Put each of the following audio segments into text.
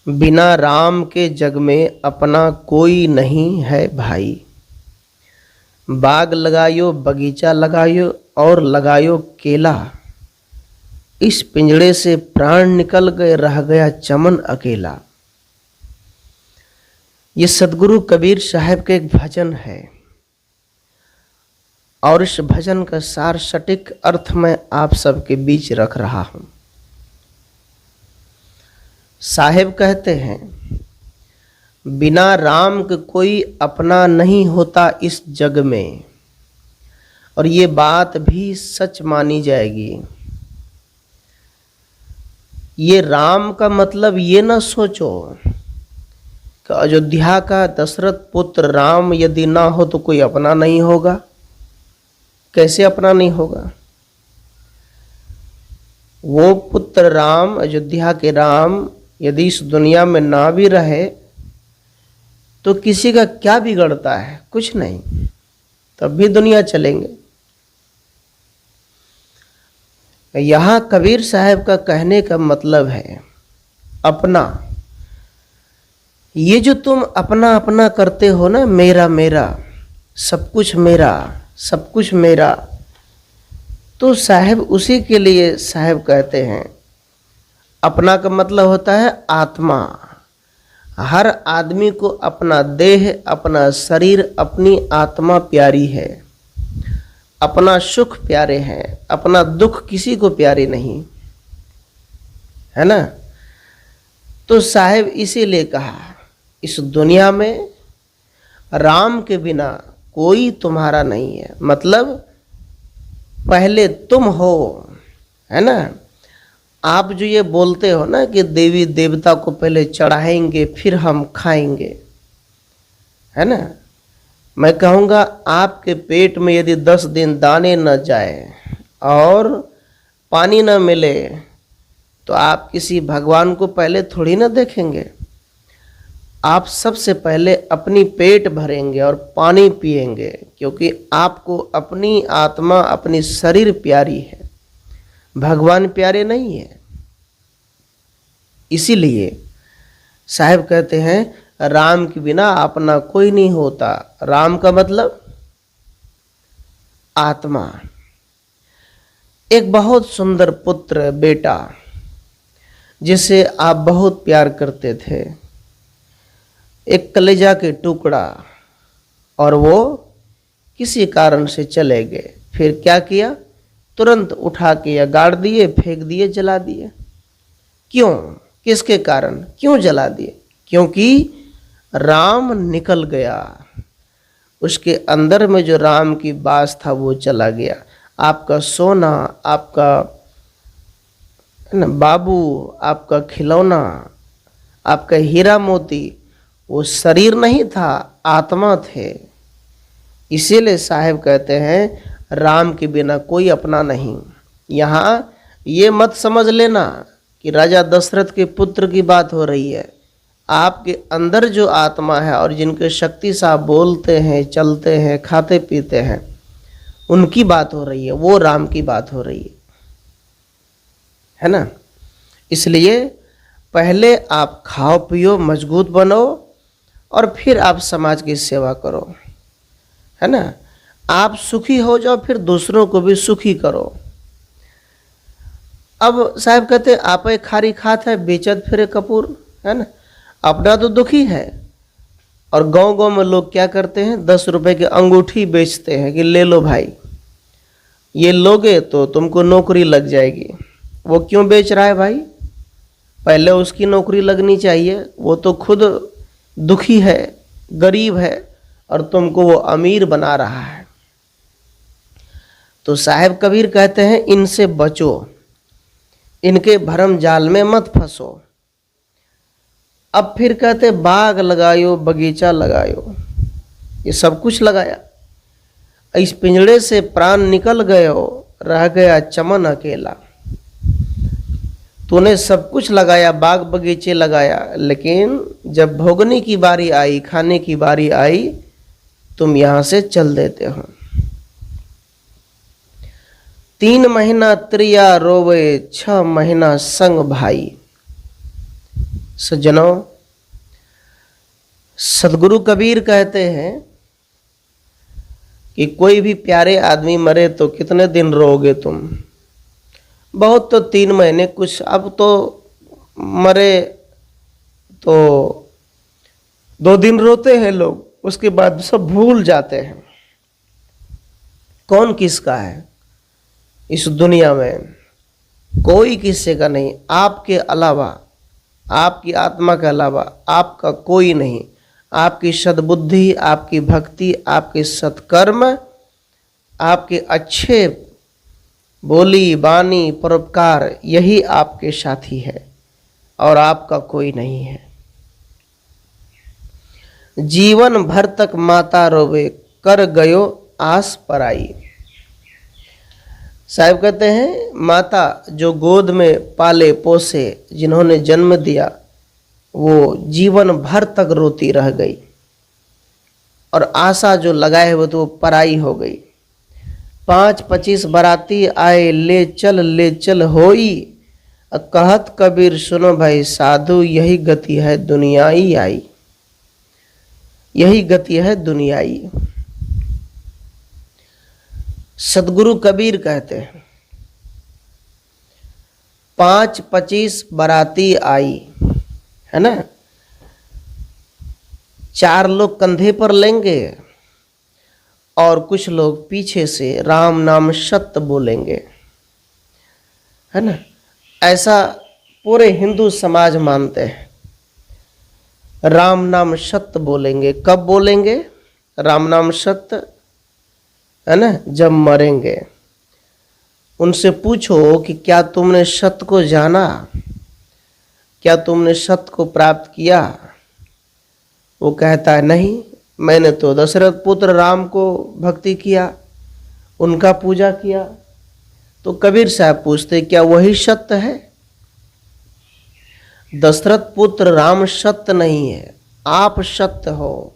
बिना राम के जग में अपना कोई नहीं है भाई। बाग लगायो, बगीचा लगायो और लगायो केला। इस पिंजड़े से प्राण निकल गए, रह गया चमन अकेला। ये सदगुरु कबीर साहब का एक भजन है और इस भजन का सार सटीक अर्थ मैं आप सबके बीच रख रहा हूं। साहेब कहते हैं, बिना राम के कोई अपना नहीं होता इस जग में। और ये बात भी सच मानी जाएगी। ये राम का मतलब ये ना सोचो कि अयोध्या का दशरथ पुत्र राम यदि ना हो तो कोई अपना नहीं होगा। कैसे अपना नहीं होगा? वो पुत्र राम, अयोध्या के राम यदि इस दुनिया में ना भी रहे तो किसी का क्या बिगड़ता है? कुछ नहीं, तब भी दुनिया चलेंगे। यहां कबीर साहब का कहने का मतलब है अपना। ये जो तुम अपना अपना करते हो ना, मेरा मेरा, सब कुछ मेरा, सब कुछ मेरा, तो साहब उसी के लिए साहब कहते हैं अपना का मतलब होता है आत्मा। हर आदमी को अपना देह, अपना शरीर, अपनी आत्मा प्यारी है। अपना सुख प्यारे हैं, अपना दुख किसी को प्यारे नहीं है ना। तो साहब इसीलिए कहा इस दुनिया में राम के बिना कोई तुम्हारा नहीं है। मतलब पहले तुम हो, है ना। आप जो ये बोलते हो ना कि देवी देवता को पहले चढ़ाएंगे फिर हम खाएंगे, है ना। मैं कहूँगा आपके पेट में यदि 10 दिन दाने न जाए और पानी न मिले तो आप किसी भगवान को पहले थोड़ी ना देखेंगे। आप सबसे पहले अपनी पेट भरेंगे और पानी पिएंगे, क्योंकि आपको अपनी आत्मा, अपनी शरीर प्यारी है, भगवान प्यारे नहीं है। इसीलिए साहब कहते हैं राम के बिना अपना कोई नहीं होता। राम का मतलब आत्मा। एक बहुत सुंदर पुत्र, बेटा, जिसे आप बहुत प्यार करते थे, एक कलेजा के टुकड़ा, और वो किसी कारण से चले गए। फिर क्या किया? तुरंत उठा के या गाड़ दिए, फेंक दिए, जला दिए। क्यों? किसके कारण क्यों जला दिए? क्योंकि राम निकल गया। उसके अंदर में जो राम की बास था वो चला गया। आपका सोना, आपका बाबू, आपका खिलौना, आपका हीरा मोती, वो शरीर नहीं था, आत्मा थे। इसीलिए साहब कहते हैं राम के बिना कोई अपना नहीं। यहाँ ये मत समझ लेना कि राजा दशरथ के पुत्र की बात हो रही है। आपके अंदर जो आत्मा है और जिनके शक्ति से आप बोलते हैं, चलते हैं, खाते पीते हैं, उनकी बात हो रही है, वो राम की बात हो रही है ना। इसलिए पहले आप खाओ पियो, मजबूत बनो, और फिर आप समाज की सेवा करो, है ना। आप सुखी हो जाओ, फिर दूसरों को भी सुखी करो। अब साहब कहते आप खारी खात है, बेचत फिरे कपूर, है ना। अपना तो दुखी है और गांव गांव में लोग क्या करते हैं, 10 रुपए की अंगूठी बेचते हैं कि ले लो भाई, ये लोगे तो तुमको नौकरी लग जाएगी। वो क्यों बेच रहा है भाई? पहले उसकी नौकरी लगनी चाहिए। वो तो खुद दुखी है, गरीब है, और तुमको वो अमीर बना रहा है। तो साहब कबीर कहते हैं इनसे बचो, इनके भरम जाल में मत फंसो। अब फिर कहते बाग लगायो, बगीचा लगायो, ये सब कुछ लगाया। इस पिंजड़े से प्राण निकल गए हो, रह गया चमन अकेला। तूने सब कुछ लगाया, बाग बगीचे लगाया, लेकिन जब भोगने की बारी आई, खाने की बारी आई, तुम यहां से चल देते हो। 3 महीना त्रिया रोवे, 6 महीना संग भाई। सज्जनों, सदगुरु कबीर कहते हैं कि कोई भी प्यारे आदमी मरे तो कितने दिन रोगे तुम? बहुत तो 3 महीने, कुछ अब तो मरे तो 2 दिन रोते हैं लोग, उसके बाद सब भूल जाते हैं। कौन किसका है इस दुनिया में? कोई किसी का नहीं, आपके अलावा, आपकी आत्मा के अलावा आपका कोई नहीं। आपकी सद्बुद्धि, आपकी भक्ति, आपके सत्कर्म, आपके अच्छे बोली बानी परोपकार, यही आपके साथी है और आपका कोई नहीं है। जीवन भर तक माता रोवे, कर गयो आस पराई। साहब कहते हैं माता जो गोद में पाले पोसे, जिन्होंने जन्म दिया, वो जीवन भर तक रोती रह गई और आशा जो लगाए हुए तो वो पराई हो गई। 5-25 बाराती आए, ले चल होई। कहत कबीर सुनो भाई साधु, यही गति है दुनियाई आई, यही गति है दुनियाई। सदगुरु कबीर कहते हैं 5-25 बाराती आई, है ना, 4 लोग कंधे पर लेंगे और कुछ लोग पीछे से राम नाम सत्य बोलेंगे, है ना। ऐसा पूरे हिंदू समाज मानते हैं। राम नाम सत्य बोलेंगे। कब बोलेंगे राम नाम सत्य? है ना, जब मरेंगे। उनसे पूछो कि क्या तुमने सत्य को जाना, क्या तुमने सत्य को प्राप्त किया? वो कहता है नहीं, मैंने तो दशरथ पुत्र राम को भक्ति किया, उनका पूजा किया। तो कबीर साहब पूछते क्या वही सत्य है? दशरथ पुत्र राम सत्य नहीं है, आप सत्य हो,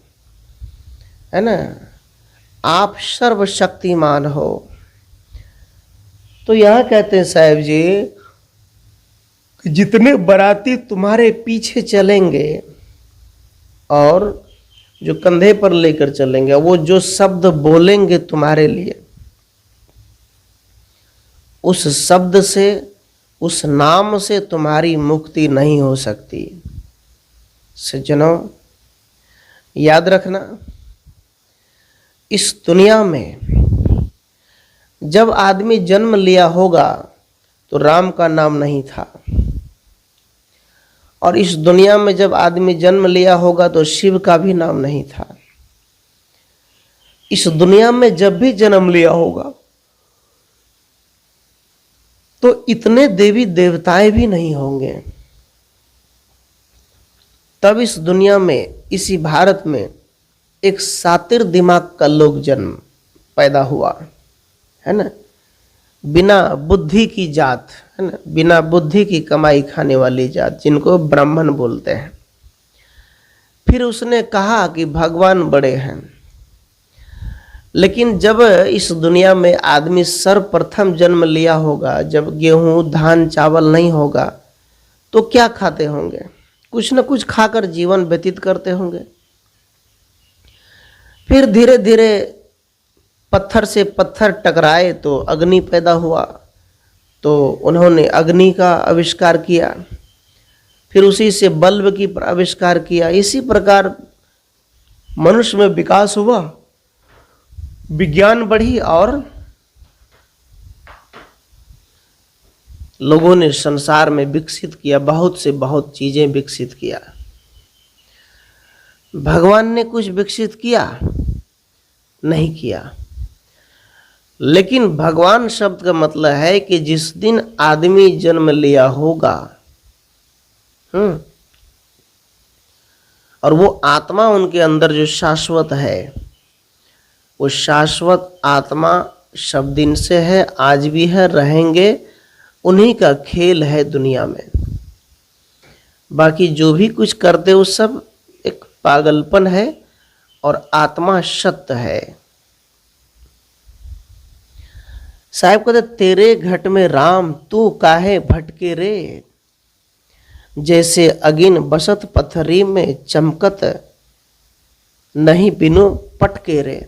है ना, आप सर्वशक्तिमान हो। तो यहां कहते हैं साहब जी, जितने बाराती तुम्हारे पीछे चलेंगे और जो कंधे पर लेकर चलेंगे, वो जो शब्द बोलेंगे तुम्हारे लिए, उस शब्द से, उस नाम से तुम्हारी मुक्ति नहीं हो सकती। सज्जनों, याद रखना, इस दुनिया में जब आदमी जन्म लिया होगा तो राम का नाम नहीं था, और इस दुनिया में जब आदमी जन्म लिया होगा तो शिव का भी नाम नहीं था। इस दुनिया में जब भी जन्म लिया होगा तो इतने देवी देवताएं भी नहीं होंगे। तब इस दुनिया में, इसी भारत में एक सातिर दिमाग का लोग जन्म पैदा हुआ, है ना, बिना बुद्धि की जात, है ना, बिना बुद्धि की कमाई खाने वाली जात, जिनको ब्राह्मण बोलते हैं। फिर उसने कहा कि भगवान बड़े हैं। लेकिन जब इस दुनिया में आदमी सर्वप्रथम जन्म लिया होगा, जब गेहूं धान चावल नहीं होगा, तो क्या खाते होंगे? कुछ न कुछ खाकर जीवन व्यतीत करते होंगे। फिर धीरे धीरे पत्थर से पत्थर टकराए तो अग्नि पैदा हुआ, तो उन्होंने अग्नि का आविष्कार किया। फिर उसी से बल्ब की आविष्कार किया। इसी प्रकार मनुष्य में विकास हुआ, विज्ञान बढ़ी और लोगों ने संसार में विकसित किया, बहुत से बहुत चीजें विकसित किया। भगवान ने कुछ विकसित किया? नहीं किया। लेकिन भगवान शब्द का मतलब है कि जिस दिन आदमी जन्म लिया होगा, और वो आत्मा उनके अंदर जो शाश्वत है, वो शाश्वत आत्मा सब दिन से है, आज भी है, रहेंगे। उन्हीं का खेल है दुनिया में। बाकी जो भी कुछ करते वो सब एक पागलपन है, और आत्मा सत्य है। साहब कहते तेरे घट में राम, तू काहे भटके रे। जैसे अगिन बसत पथरी में चमकत नहीं बिनु पटके रे।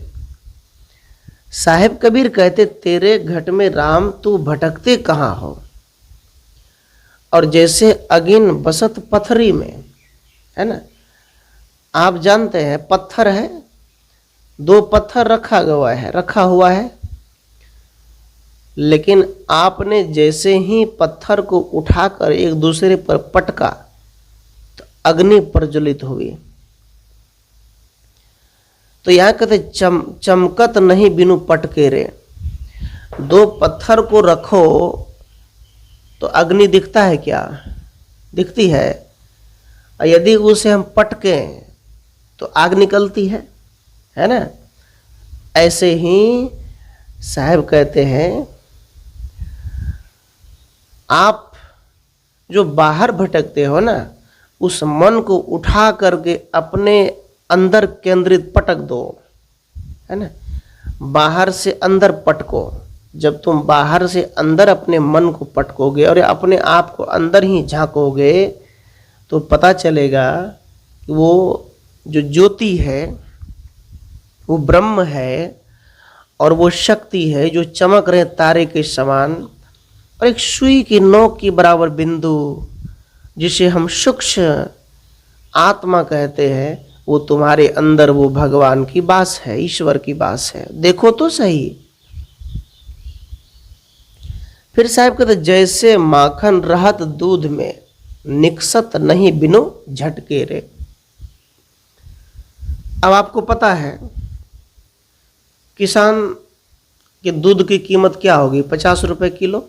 साहेब कबीर कहते तेरे घट में राम तू भटकते कहाँ हो। और जैसे अगिन बसत पथरी में, है ना, आप जानते हैं पत्थर है, दो पत्थर रखा हुआ है, लेकिन आपने जैसे ही पत्थर को उठाकर एक दूसरे पर पटका तो अग्नि प्रज्वलित हुई। तो यहां कहते चमकत नहीं बिनु पटके रे। दो पत्थर को रखो तो अग्नि दिखता है क्या? दिखती है। और यदि उसे हम पटके तो आग निकलती है ना। ऐसे ही साहब कहते हैं आप जो बाहर भटकते हो ना, उस मन को उठा करके अपने अंदर केंद्रित पटक दो, है ना। बाहर से अंदर पटको। जब तुम बाहर से अंदर अपने मन को पटकोगे और अपने आप को अंदर ही झांकोगे तो पता चलेगा कि वो जो ज्योति है वो ब्रह्म है और वो शक्ति है जो चमक रहे तारे के समान, और एक सुई की नोक की बराबर बिंदु जिसे हम सूक्ष्म आत्मा कहते हैं, वो तुम्हारे अंदर वो भगवान की बास है, ईश्वर की बास है। देखो तो सही। फिर साहब कहते जैसे माखन रहत दूध में निकसत नहीं बिनु झटके रे। अब आपको पता है किसान के दूध की कीमत क्या होगी? 50 रुपए किलो।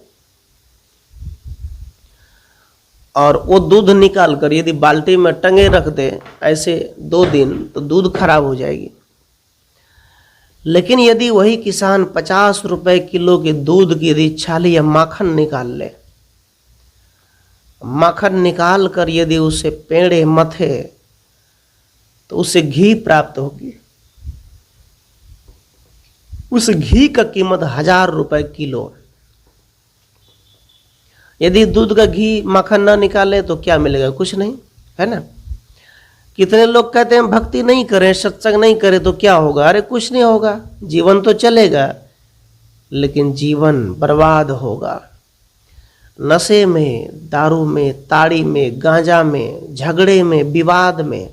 और वो दूध निकाल कर यदि बाल्टी में टंगे रख दे ऐसे 2 दिन तो दूध खराब हो जाएगी। लेकिन यदि वही किसान 50 रुपए किलो के दूध की यदि छाली या माखन निकाल ले, माखन निकाल कर यदि उसे पेड़े मथे तो उसे घी प्राप्त होगी। उस घी का कीमत 1000 रुपए किलो। यदि दूध का घी माखन ना निकाले तो क्या मिलेगा? कुछ नहीं, है ना। कितने लोग कहते हैं भक्ति नहीं करें, सत्संग नहीं करें तो क्या होगा? अरे कुछ नहीं होगा, जीवन तो चलेगा लेकिन जीवन बर्बाद होगा। नशे में, दारू में, ताड़ी में, गांजा में, झगड़े में, विवाद में,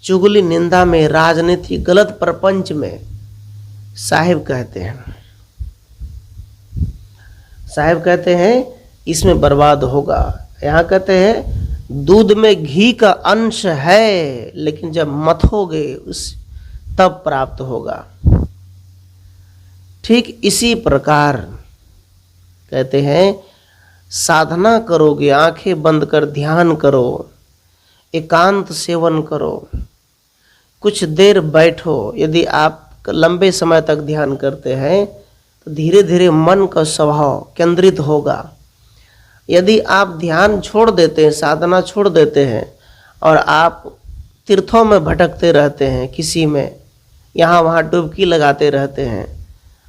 चुगली निंदा में, राजनीति, गलत प्रपंच में साहिब कहते हैं इसमें बर्बाद होगा। यहाँ कहते हैं दूध में घी का अंश है लेकिन जब मथोगे उस तब प्राप्त होगा। ठीक इसी प्रकार कहते हैं साधना करोगे, आंखें बंद कर ध्यान करो, एकांत सेवन करो, कुछ देर बैठो। यदि आप लंबे समय तक ध्यान करते हैं तो धीरे धीरे मन का स्वभाव केंद्रित होगा। यदि आप ध्यान छोड़ देते हैं, साधना छोड़ देते हैं और आप तीर्थों में भटकते रहते हैं, किसी में यहाँ वहाँ डुबकी लगाते रहते हैं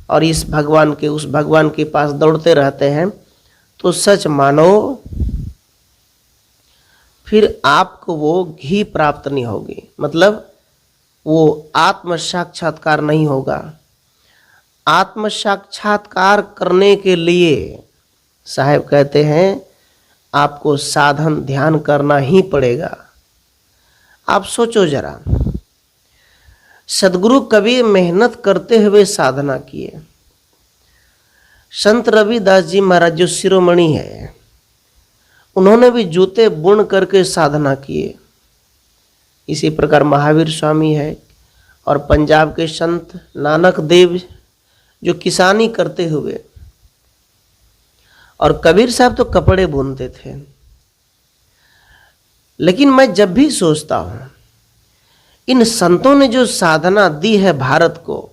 और इस भगवान के उस भगवान के पास दौड़ते रहते हैं, तो सच मानो फिर आपको वो घी प्राप्त नहीं होगी, मतलब वो आत्म साक्षात्कार नहीं होगा। आत्म साक्षात्कार करने के लिए साहब कहते हैं आपको साधन ध्यान करना ही पड़ेगा। आप सोचो जरा, सदगुरु कबीर मेहनत करते हुए साधना किए। संत रविदास जी महाराज जो शिरोमणि है, उन्होंने भी जूते बुन करके साधना किए। इसी प्रकार महावीर स्वामी है और पंजाब के संत नानक देव जो किसानी करते हुए, और कबीर साहब तो कपड़े बुनते थे। लेकिन मैं जब भी सोचता हूं इन संतों ने जो साधना दी है भारत को,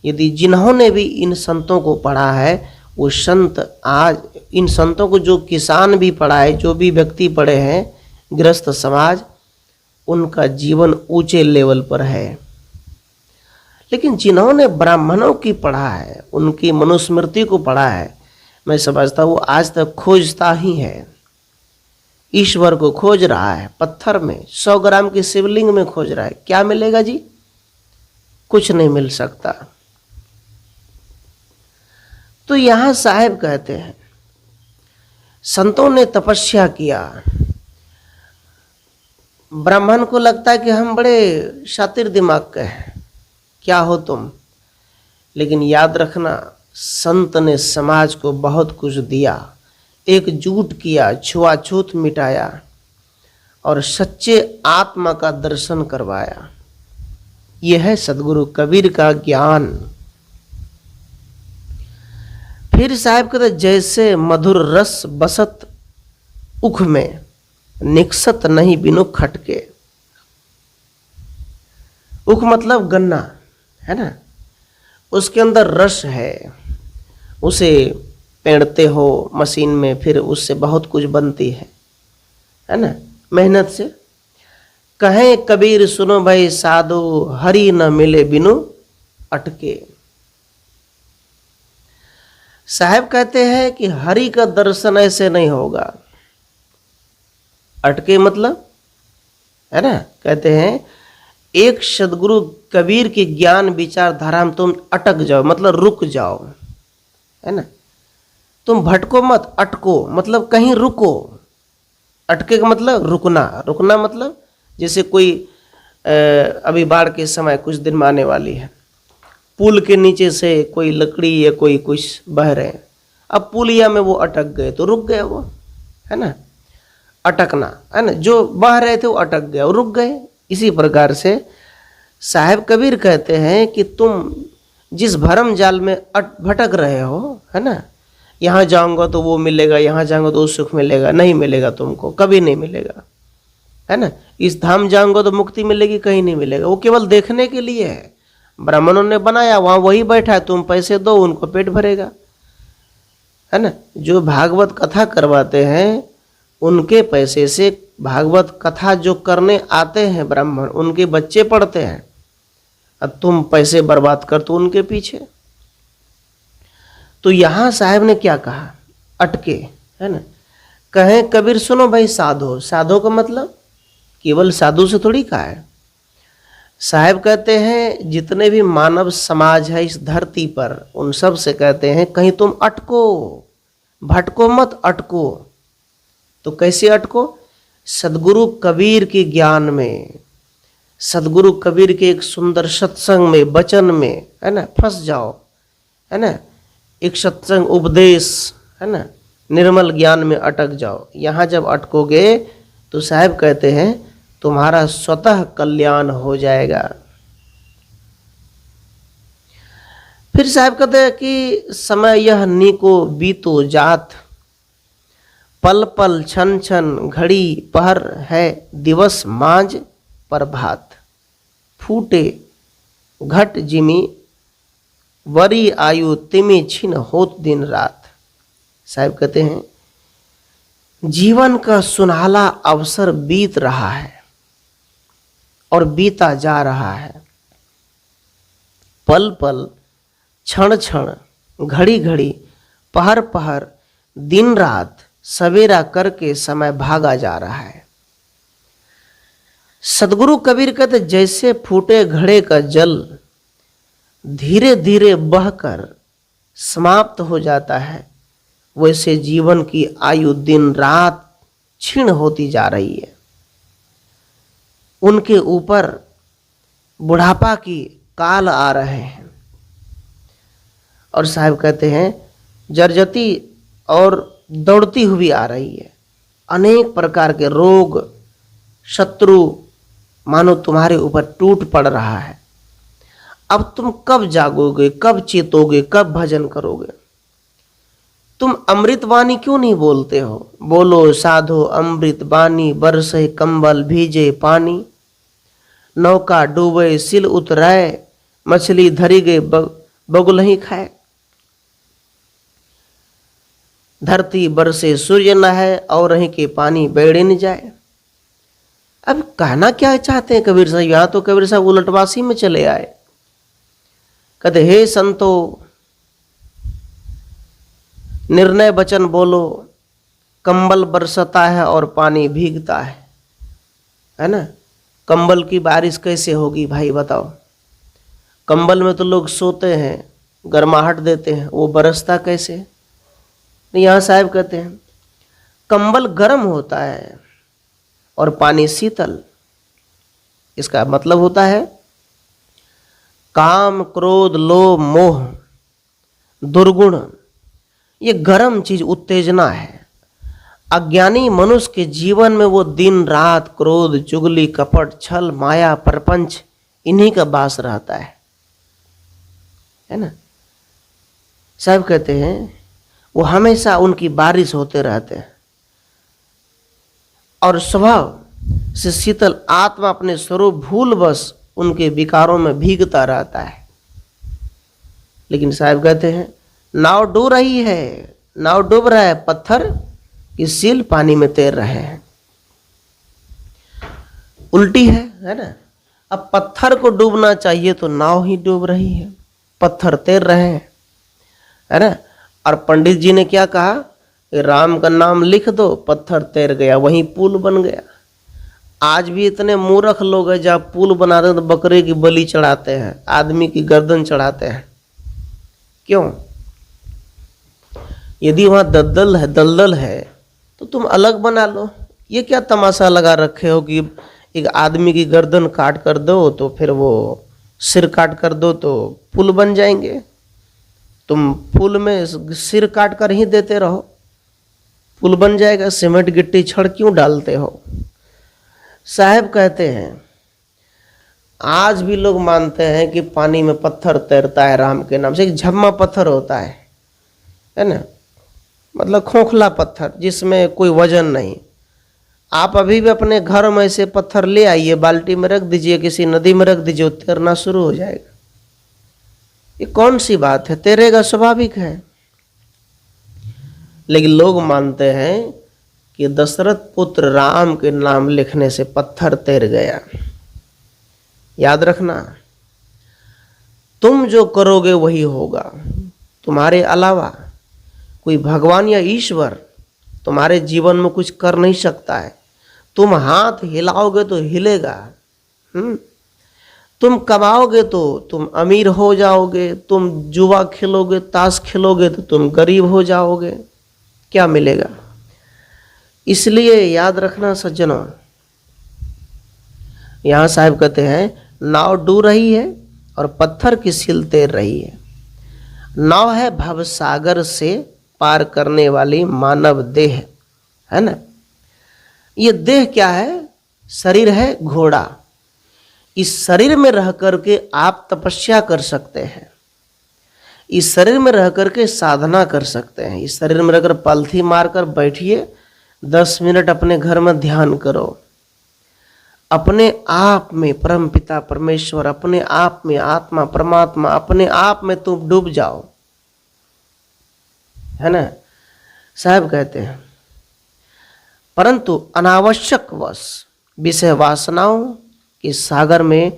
यदि जिन्होंने भी इन संतों को पढ़ा है वो संत आज इन संतों को जो किसान भी पढ़ा है, जो भी व्यक्ति पढ़े हैं, गृहस्थ समाज, उनका जीवन ऊंचे लेवल पर है। लेकिन जिन्होंने ब्राह्मणों की पढ़ा है, उनकी मनुस्मृति को पढ़ा है, मैं समझता हूँ वो आज तक खोजता ही है। ईश्वर को खोज रहा है पत्थर में, 100 ग्राम की शिवलिंग में खोज रहा है, क्या मिलेगा जी? कुछ नहीं मिल सकता। तो यहां साहेब कहते हैं संतों ने तपस्या किया, ब्राह्मण को लगता है कि हम बड़े शातिर दिमाग के हैं, क्या हो तुम, लेकिन याद रखना संत ने समाज को बहुत कुछ दिया, एकजुट किया, छुआछूत मिटाया और सच्चे आत्मा का दर्शन करवाया। यह है सदगुरु कबीर का ज्ञान। फिर साहब कहते जैसे मधुर रस बसत उख में, निकसत नहीं बिनु खटके। उख मतलब गन्ना है ना, उसके अंदर रस है, उसे पेड़ते हो मशीन में, फिर उससे बहुत कुछ बनती है ना, मेहनत से। कहें कबीर सुनो भाई साधु, हरि न मिले बिनु अटके। साहब कहते हैं कि हरि का दर्शन ऐसे नहीं होगा। अटके मतलब है ना, कहते हैं एक सदगुरु कबीर की ज्ञान विचारधारा में तुम अटक जाओ, मतलब रुक जाओ, है ना। तुम भटको मत, अटको मतलब कहीं रुको। अटके का मतलब रुकना, रुकना मतलब जैसे कोई अभी बाढ़ के समय कुछ दिन में आने वाली है, पुल के नीचे से कोई लकड़ी या कोई कुछ बह रहे हैं, अब पुलिया में वो अटक गए तो रुक गए वो, है ना, अटकना है ना, जो बह रहे थे वो अटक गए और रुक गए। इसी प्रकार से साहब कबीर कहते हैं कि तुम जिस भरम जाल में भटक रहे हो, है ना, यहाँ जाऊंगा तो वो मिलेगा, यहाँ जाऊंगा तो वो सुख मिलेगा, नहीं मिलेगा, तुमको कभी नहीं मिलेगा, है ना। इस धाम जाऊंगा तो मुक्ति मिलेगी, कहीं नहीं मिलेगा, वो केवल देखने के लिए है। ब्राह्मणों ने बनाया, वहां वही बैठा है, तुम पैसे दो उनको पेट भरेगा, है ना। जो भागवत कथा करवाते हैं उनके पैसे से भागवत कथा जो करने आते हैं ब्राह्मण, उनके बच्चे पढ़ते हैं, अब तुम पैसे बर्बाद कर तो उनके पीछे। तो यहां साहब ने क्या कहा, अटके, है ना। कहें कबीर सुनो भाई साधो, साधो का मतलब केवल साधु से थोड़ी कहा है। साहब कहते हैं जितने भी मानव समाज है इस धरती पर, उन सब से कहते हैं कहीं तुम अटको, भटको मत, अटको। तो कैसे अटको? सदगुरु कबीर के ज्ञान में, सदगुरु कबीर के एक सुंदर सत्संग में, वचन में, है ना, फंस जाओ, है ना। एक सत्संग उपदेश, है ना, निर्मल ज्ञान में अटक जाओ। यहाँ जब अटकोगे तो साहब कहते हैं तुम्हारा स्वतः कल्याण हो जाएगा। फिर साहब कहते हैं कि समय यह नीको बीतो जात, पल पल छन छन घड़ी पहर है, दिवस मांझ प्रभात, फूटे घट जिमी वरी आयु तिमी छिन होत दिन रात। साहब कहते हैं जीवन का सुनहला अवसर बीत रहा है और बीता जा रहा है। पल पल, क्षण क्षण, घड़ी घड़ी, पहर पहर, दिन रात, सवेरा करके समय भागा जा रहा है। सदगुरु कबीर कहते जैसे फूटे घड़े का जल धीरे धीरे बहकर समाप्त हो जाता है, वैसे जीवन की आयु दिन रात क्षीण होती जा रही है। उनके ऊपर बुढ़ापा की काल आ रहे हैं। और साहब कहते हैं जर्जती और दौड़ती हुई आ रही है। अनेक प्रकार के रोग, शत्रु मानो तुम्हारे ऊपर टूट पड़ रहा है। अब तुम कब जागोगे, कब चेतोगे, कब भजन करोगे? तुम अमृत वाणी क्यों नहीं बोलते हो? बोलो साधो अमृत वाणी, बरसे कंबल भीजे पानी, नौका डूबे सिल उतराए, मछली धरी गए बगुल ही खाए, धरती बरसे सूर्य न है और रही के पानी बेड़े न जाए। अब कहना क्या चाहते हैं कबीर साहब? यहां तो कबीर साहब उलटवासी में चले आए। कहते हे संतो, निर्णय वचन बोलो, कंबल बरसता है और पानी भीगता है ना। कंबल की बारिश कैसे होगी भाई बताओ। कंबल में तो लोग सोते हैं, गर्माहट देते हैं, वो बरसता कैसे। नहीं, यहाँ साहब कहते हैं कंबल गर्म होता है और पानी शीतल। इसका मतलब होता है काम, क्रोध, लोभ, मोह, दुर्गुण, ये गर्म चीज उत्तेजना है। अज्ञानी मनुष्य के जीवन में वो दिन रात क्रोध, चुगली, कपट, छल, माया, प्रपंच, इन्हीं का वास रहता है ना। साहब कहते हैं वो हमेशा उनकी बारिश होते रहते हैं और स्वभाव से शीतल आत्मा अपने स्वरूप भूल बस उनके विकारों में भीगता रहता है। लेकिन साहब कहते हैं नाव डूब रही है, नाव डूब रहा है, पत्थर की सील पानी में तैर रहे हैं। उल्टी है ना। अब पत्थर को डूबना चाहिए तो नाव ही डूब रही है, पत्थर तैर रहे हैं, है ना। और पंडित जी ने क्या कहा, राम का नाम लिख दो, पत्थर तैर गया, वहीं पुल बन गया। आज भी इतने मूर्ख लोग हैं जहाँ पुल बनाते हैं तो बकरे की बलि चढ़ाते हैं, आदमी की गर्दन चढ़ाते हैं। क्यों? यदि वहां दलदल है तो तुम अलग बना लो। ये क्या तमाशा लगा रखे हो कि एक आदमी की गर्दन काट कर दो तो फिर वो सिर काट कर दो तो पुल बन जाएंगे। तुम पुल में सिर काट कर ही देते रहो, पुल बन जाएगा। सीमेंट गिट्टी छड़ क्यों डालते हो। साहब कहते हैं आज भी लोग मानते हैं कि पानी में पत्थर तैरता है राम के नाम से। एक झम्मा पत्थर होता है ना, मतलब खोखला पत्थर जिसमें कोई वजन नहीं। आप अभी भी अपने घर में से पत्थर ले आइए, बाल्टी में रख दीजिए, किसी नदी में रख दीजिए, तैरना शुरू हो जाएगा। ये कौन सी बात है, तैरेगा, स्वाभाविक है। लेकिन लोग मानते हैं कि दशरथ पुत्र राम के नाम लिखने से पत्थर तैर गया। याद रखना, तुम जो करोगे वही होगा। तुम्हारे अलावा कोई भगवान या ईश्वर तुम्हारे जीवन में कुछ कर नहीं सकता है। तुम हाथ हिलाओगे तो हिलेगा। तुम कमाओगे तो तुम अमीर हो जाओगे, तुम जुआ खेलोगे, ताश खेलोगे तो तुम गरीब हो जाओगे। क्या मिलेगा? इसलिए याद रखना सज्जनों, यहां साहब कहते हैं नाव डूब रही है और पत्थर की सील तैर रही है। नाव है भवसागर से पार करने वाली मानव देह, है ना। ये देह क्या है? शरीर है घोड़ा। इस शरीर में रह करके आप तपस्या कर सकते हैं, इस शरीर में रह करके साधना कर सकते हैं। इस शरीर में रहकर पलथी मारकर बैठिए, 10 मिनट अपने घर में ध्यान करो। अपने आप में परम पिता परमेश्वर, अपने आप में आत्मा परमात्मा, अपने आप में तुम डूब जाओ, है ना। साहब कहते हैं परंतु अनावश्यक वश विषय वासनाओं के सागर में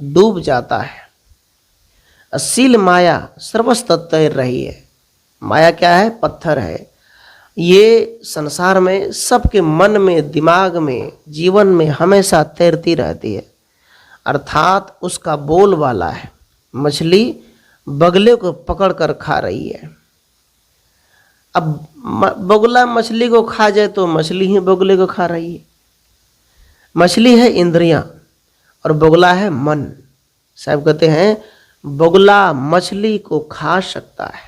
डूब जाता है। असील माया सर्वस्व तैर रही है। माया क्या है? पत्थर है। ये संसार में सबके मन में, दिमाग में, जीवन में हमेशा तैरती रहती है। अर्थात उसका बोल वाला है। मछली बगले को पकड़ कर खा रही है। अब बगुला मछली को खा जाए तो मछली ही बगुले को खा रही है। मछली है इंद्रियां और बगुला है मन। साहब कहते हैं बगुला मछली को खा सकता है,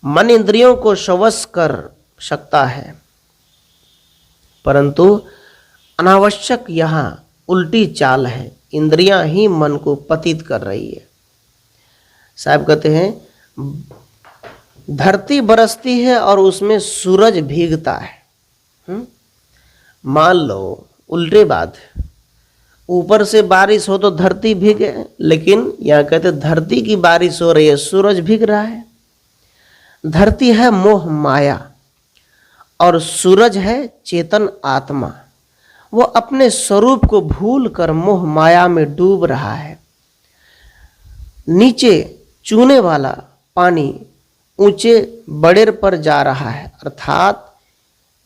मन इंद्रियों को वश कर सकता है, परंतु अनावश्यक यहाँ उल्टी चाल है। इंद्रियां ही मन को पतित कर रही है। साहब कहते हैं धरती बरसती है और उसमें सूरज भीगता है। मान लो उल्टे बात है, ऊपर से बारिश हो तो धरती भीगे, लेकिन यहाँ कहते धरती की बारिश हो रही है, सूरज भीग रहा है। धरती है मोह माया और सूरज है चेतन आत्मा। वो अपने स्वरूप को भूल कर मोह माया में डूब रहा है। नीचे चूने वाला पानी ऊंचे बड़ेर पर जा रहा है, अर्थात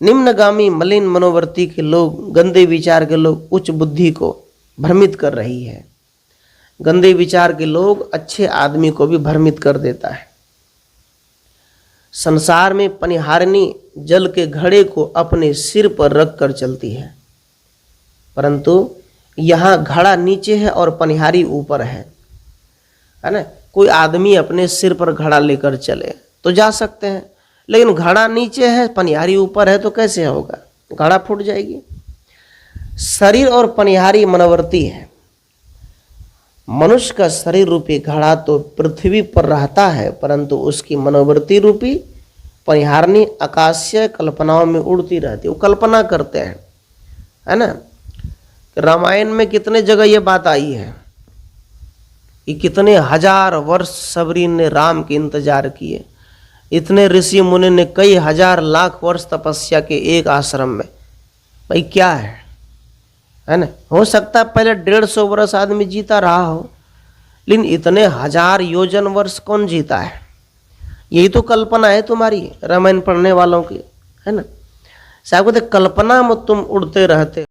निम्नगामी मलिन मनोवर्ती के लोग, गंदे विचार के लोग उच्च बुद्धि को भ्रमित कर रही है। गंदे विचार के लोग अच्छे आदमी को भी भ्रमित कर देता है। संसार में पनिहारिणी जल के घड़े को अपने सिर पर रख कर चलती है, परंतु यहाँ घड़ा नीचे है और पनिहारी ऊपर है ना। कोई आदमी अपने सिर पर घड़ा लेकर चले तो जा सकते हैं, लेकिन घड़ा नीचे है, पनिहारी ऊपर है, तो कैसे होगा? घड़ा फूट जाएगी। शरीर और पनिहारी मनोवर्ती है। मनुष्य का शरीर रूपी घड़ा तो पृथ्वी पर रहता है, परंतु उसकी मनोवर्ती रूपी पनिहारिणी आकाशीय कल्पनाओं में उड़ती रहती है। वो कल्पना करते हैं, है ना। रामायण में कितने जगह ये बात आई है कि कितने हजार वर्ष सबरी ने राम के इंतजार किए। इतने ऋषि मुनि ने कई हजार लाख वर्ष तपस्या के एक आश्रम में। भाई क्या है ना। हो सकता है पहले 150 वर्ष आदमी जीता रहा हो, लेकिन इतने हजार योजन वर्ष कौन जीता है? यही तो कल्पना है तुम्हारी, रामायण पढ़ने वालों की, है ना। साहब कहते कल्पना में तुम उड़ते रहते।